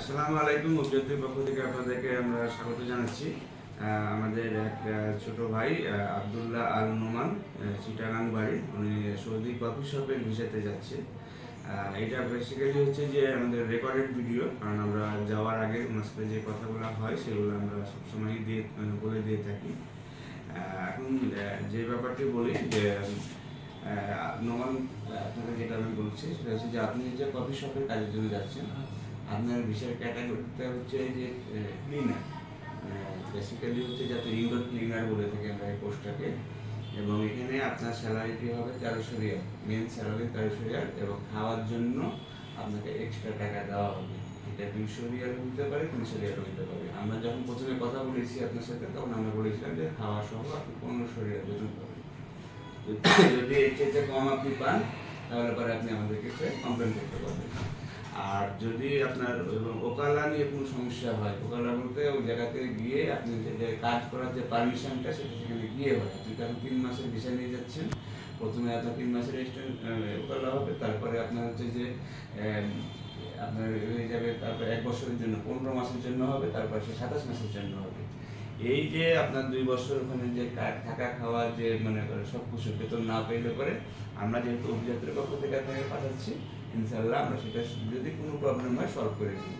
আসসালামু আলাইকুম। উপজাতির পক্ষ থেকে আপনাদেরকে আমরা স্বাগত জানাচ্ছি। আমাদের এক ছোট ভাই আব্দুল্লাহ আল নোমান, চিটাগাং বাড়ি, উনি সৌদি কফি শপের ভিসাতে যাচ্ছে। এটা বেসিক্যালি হচ্ছে যে আমাদের রেকর্ডেড ভিডিও, কারণ আমরা যাওয়ার আগে ওনার সাথে যে কথাগুলো হয় সেগুলো আমরা সবসময় বলে দিয়ে থাকি। এখন যে ব্যাপারটি বলি যে নোমান, আপনাকে যেটা আমি বলছি সেটা হচ্ছে যে আপনি যে কফি শপের কাজের জন্য যাচ্ছেন, আপনার ভিসার ক্যাটাগরিটা হচ্ছে যে ক্লিনার। বেসিক্যালি হচ্ছে যাতে ইনডোর ক্লিনার বলে থাকি আমরা এই পোস্টটাকে। এবং এখানে আপনার স্যালারিটি হবে 1300 রিয়াল, মেন স্যালারি 1300 রিয়াল, এবং খাওয়ার জন্য আপনাকে এক্সট্রা টাকা দেওয়া হবে। এটা 200 রিয়াল হতে পারে, 300 রিয়াল হতে পারে। আমরা যখন প্রথমে কথা বলেছি আপনার সাথে, তখন আমরা বলেছিলাম যে খাওয়া সহ আপনি 1500 রিয়াল বেতন পাবেন। যদি এর চেয়ে কম আপনি পান তাহলে পরে আপনি আমাদেরকে কমপ্লেন করতে পারবেন। আর যদি আপনার ওকালা নিয়ে কোনো সমস্যা হয়, ওকালা বলতে ওই জায়গাতে গিয়ে আপনি যে কাজ করার যে পারমিশনটা সেটা সেখানে গিয়ে হয়। আপনি কারণ 3 মাসের ভিসা নিয়ে যাচ্ছেন, প্রথমে আপনার 3 মাসের ওকালা হবে, তারপরে আপনার হচ্ছে যে আপনার হয়ে যাবে, তারপর 1 বছরের জন্য, 15 মাসের জন্য হবে, তারপর সে 27 মাসের জন্য হবে। এই যে আপনার 2 বছর ওখানে যে থাকা খাওয়া যে মনে করে সব কিছু বেতন না পেলে পরে আমরা যেহেতু অভিযাত্রীর পক্ষ থেকে আপনাকে পাঠাচ্ছি, ইনশাল্লাহ আমরা সেটা যদি কোনো প্রবলেম হয় সলভ করে দিই।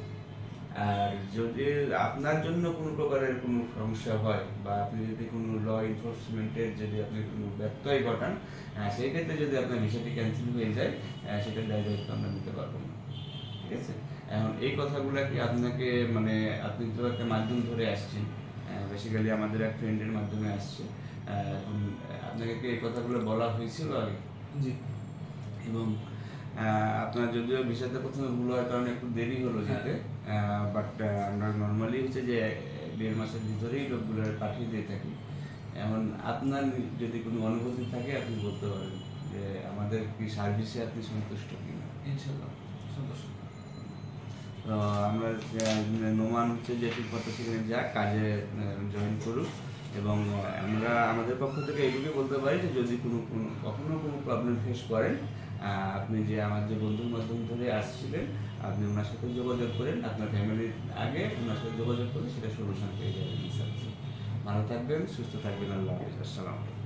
আর যদি আপনার জন্য কোনো প্রকারের কোনো সমস্যা হয় বা আপনি যদি কোনো ল এনফোর্সমেন্টের যদি আপনি কোনো ব্যত্যয় ঘটান, সেই ক্ষেত্রে যদি আপনার ভিসাটি ক্যান্সেল হয়ে যায়, সেটার দায়িত্ব আমরা নিতে পারবো না। ঠিক আছে? এখন এই কথাগুলো কি আপনাকে মানে আপনি তো একটা মাধ্যম ধরে আসছেন, বেসিক্যালি আমাদের এক ফ্রেন্ডের মাধ্যমে আসছে, এখন আপনাকে কি এই কথাগুলো বলা হয়েছিল আগে? জি। এবং আপনার যদিও ভিসাতে প্রথমে ভুল হওয়ার কারণে একটু দেরি হলো যেতে, বাট আমরা নর্মালি হচ্ছে যে 1.5 মাসের ভিতরেই লোকগুলো পাঠিয়ে দিয়ে থাকি। এমন আপনার যদি কোনো অনুভূতি থাকে আপনি বলতে পারেন যে আমাদের কি সার্ভিসে আপনি সন্তুষ্ট কিনা। ইনশাআল্লাহ সন্তুষ্ট। তো আমরা নোমান হচ্ছে যে ঠিকমতো সেখানে যা কাজে জয়েন করুক, এবং আমরা আমাদের পক্ষ থেকে এইটুকুই বলতে পারি যে যদি কখনো কোনো প্রবলেম ফেস করেন, আপনি যে আমার যে বন্ধুর মাধ্যম ধরে আসছিলেন, আপনি ওনার সাথে যোগাযোগ করেন, আপনার ফ্যামিলির আগে ওনার সাথে যোগাযোগ করে সেটা সলিউশন পেয়ে যাবেন। ভালো থাকবেন, সুস্থ থাকবেন। আল্লাহ হাফেজ। আসসালামু আলাইকুম।